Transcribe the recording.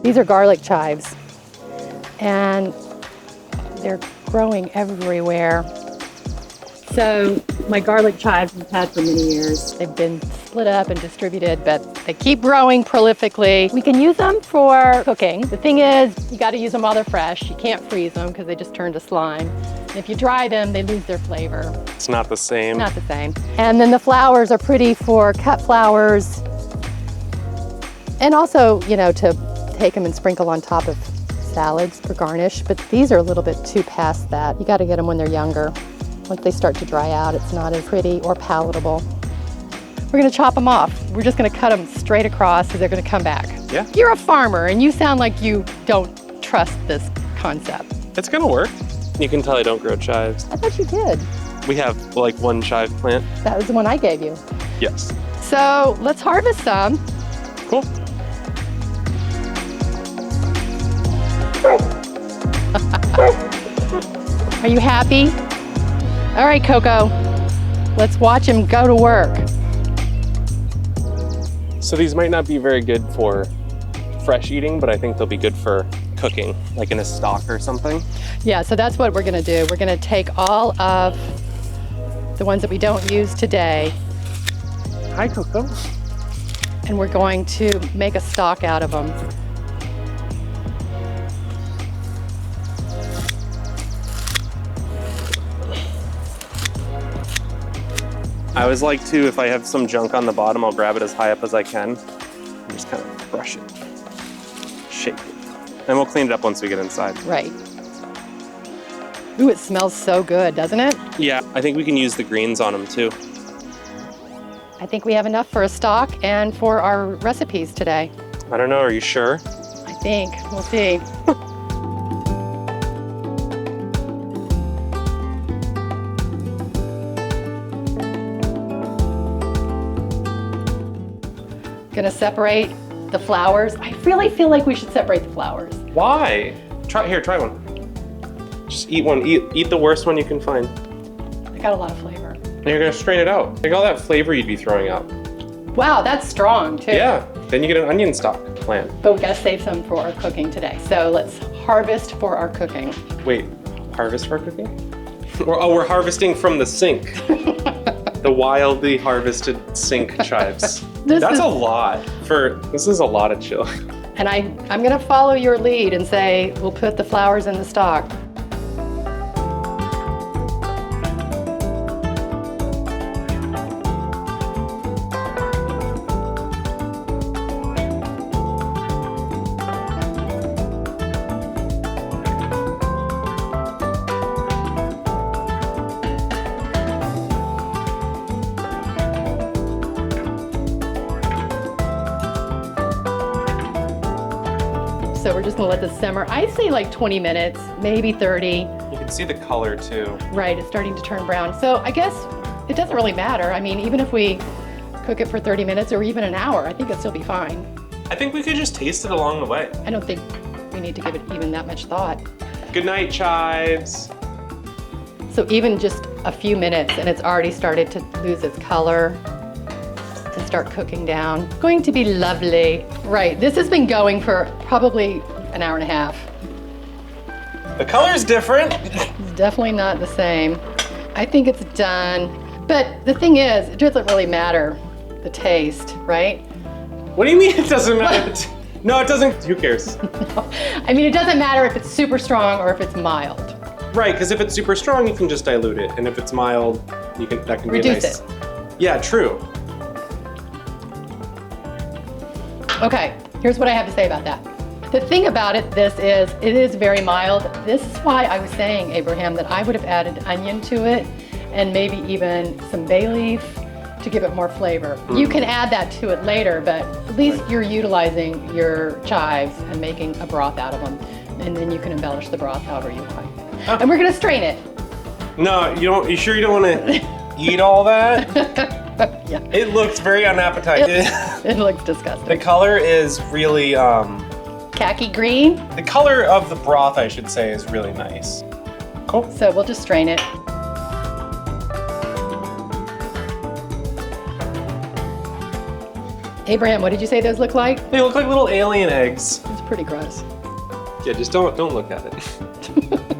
These are garlic chives, and they're growing everywhere. So my garlic chives I've had for many years. They've been split up and distributed, but they keep growing prolifically. We can use them for cooking. The thing is, you got to use them while they're fresh. You can't freeze them because they just turn to slime. And if you dry them, they lose their flavor. It's not the same. Not the same. And then the flowers are pretty for cut flowers. And also, you know, to take them and sprinkle on top of salads for garnish. But these are a little bit too past that. You got to get them when they're younger. Once they start to dry out, it's not as pretty or palatable. We're gonna chop them off. We're just gonna cut them straight across because they're gonna come back. Yeah. You're a farmer and you sound like you don't trust this concept. It's gonna work. You can tell I don't grow chives. I thought you did. We have like one chive plant. That was the one I gave you. Yes. So let's harvest some. Cool. Are you happy? All right, Coco, let's watch him go to work. So these might not be very good for fresh eating, but I think they'll be good for cooking, like in a stock or something. Yeah, so that's what we're gonna do. We're gonna take all of the ones that we don't use today. Hi, Coco. And we're going to make a stock out of them. I always like to, if I have some junk on the bottom, I'll grab it as high up as I can and just kind of brush it, shake it. And we'll clean it up once we get inside. Right. Ooh, it smells so good, doesn't it? Yeah, I think we can use the greens on them too. I think we have enough for a stock and for our recipes today. I don't know, are you sure? I think, we'll see. Gonna separate the flowers. I really feel like we should separate the flowers. Why? Try one. Just eat one, eat the worst one you can find. They got a lot of flavor. And you're gonna strain it out. Think all that flavor you'd be throwing out. Wow, that's strong too. Yeah, then you get an onion stock plant. But we gotta save some for our cooking today. So let's harvest for our cooking. Wait, harvest for cooking? We're harvesting from the sink. The wildly harvested sink chives. That's a lot. This is a lot of chili. And I'm gonna follow your lead and say, we'll put the flowers in the stock. So we're just gonna let this simmer. I say like 20 minutes, maybe 30. You can see the color too. Right, it's starting to turn brown. So I guess it doesn't really matter. I mean, even if we cook it for 30 minutes or even an hour, I think it'll still be fine. I think we could just taste it along the way. I don't think we need to give it even that much thought. Good night, chives. So even just a few minutes and it's already started to lose its color and start cooking down. Going to be lovely. Right, this has been going for probably an hour and a half. The color's different. It's definitely not the same. I think it's done. But the thing is, it doesn't really matter the taste, right? What do you mean it doesn't matter? No, it doesn't. Who cares? No. I mean, it doesn't matter if it's super strong or if it's mild. Right, because if it's super strong, you can just dilute it, and if it's mild, that can Reduce be nice. it. Yeah, true. Okay, here's what I have to say about that. The thing about it is very mild. This is why I was saying, Abraham, that I would have added onion to it and maybe even some bay leaf to give it more flavor. You can add that to it later, but at least you're utilizing your chives and making a broth out of them. And then you can embellish the broth however you want. And we're gonna strain it. No, you don't. You sure you don't want to eat all that? Yeah. It looks very unappetizing. It looks disgusting. The color is really, Khaki green. the color of the broth, I should say, is really nice. Cool. So we'll just strain it. Abraham, what did you say those look like? They look like little alien eggs. It's pretty gross. Yeah, just don't look at it.